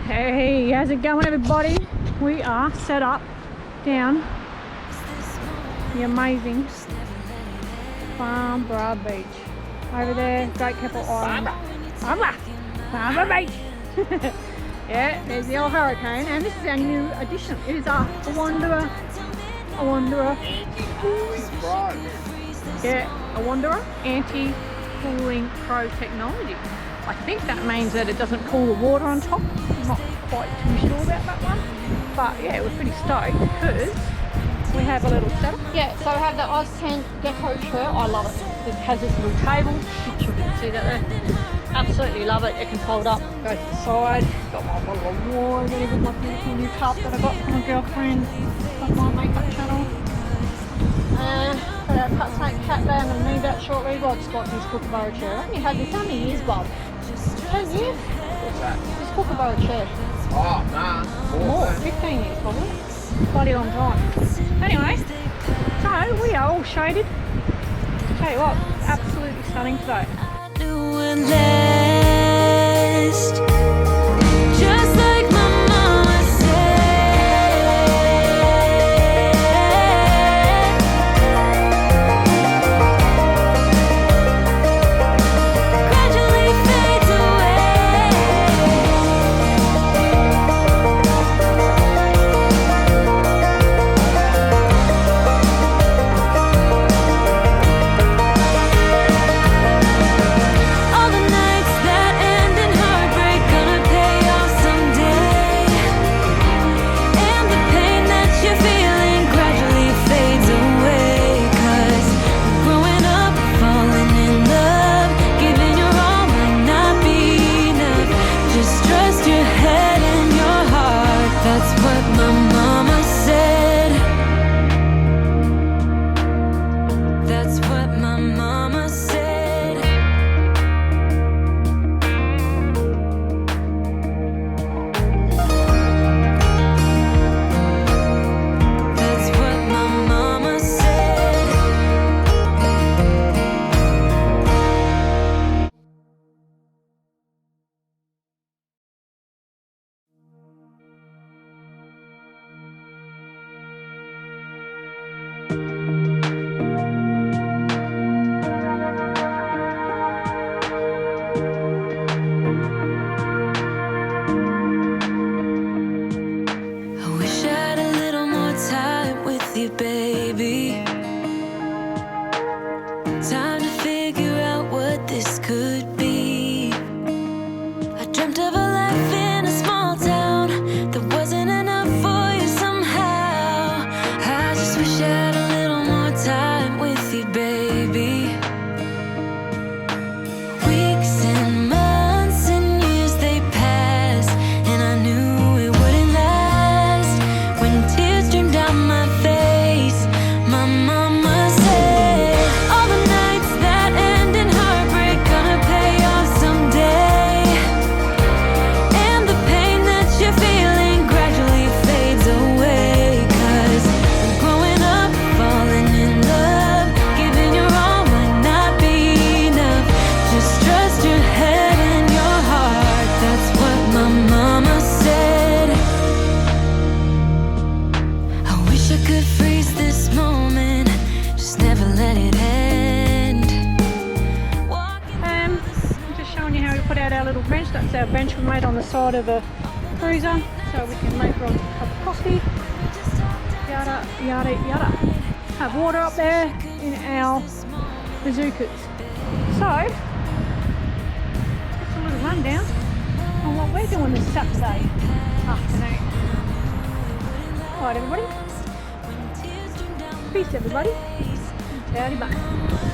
Hey, how's it going, everybody? We are set up down the amazing Farnborough Beach. Over there, Great Keppel Island. Farnborough Beach. Yeah, there's the old hurricane, and this is our new addition. It is a Wanderer. Yeah, a Wanderer anti-cooling pro technology. I think that means that it doesn't cool the water on top. I'm not quite too sure about that one. But yeah, we're pretty stoked because we have a little setup. Yeah, so I have the Oz 10 Deco shirt. I love it. It has this little table. You can see that there. Absolutely love it. It can fold up, go to the side. Got my bottle of water, got even my beautiful new cup that I got from my girlfriend on my makeup channel. Got our cut snake cat band and need that shortly. Rod's got his Kookaburra chair. I only had this how many years, Bob? 10 years? What's that? This Kookaburra chair. Oh, nah. More, 15 years probably. Bloody long time. Anyway, so we are all shaded. Tell you what, absolutely stunning today. Just like my mama said, gradually fades That's our bench we made on the side of the cruiser, so we can make Rod a cup of coffee. Yada, yada, yada. Have water up there in our bazookas. So, just a little rundown on what we're doing this Saturday afternoon. Alright, everybody. Peace, everybody. Howdy, bye.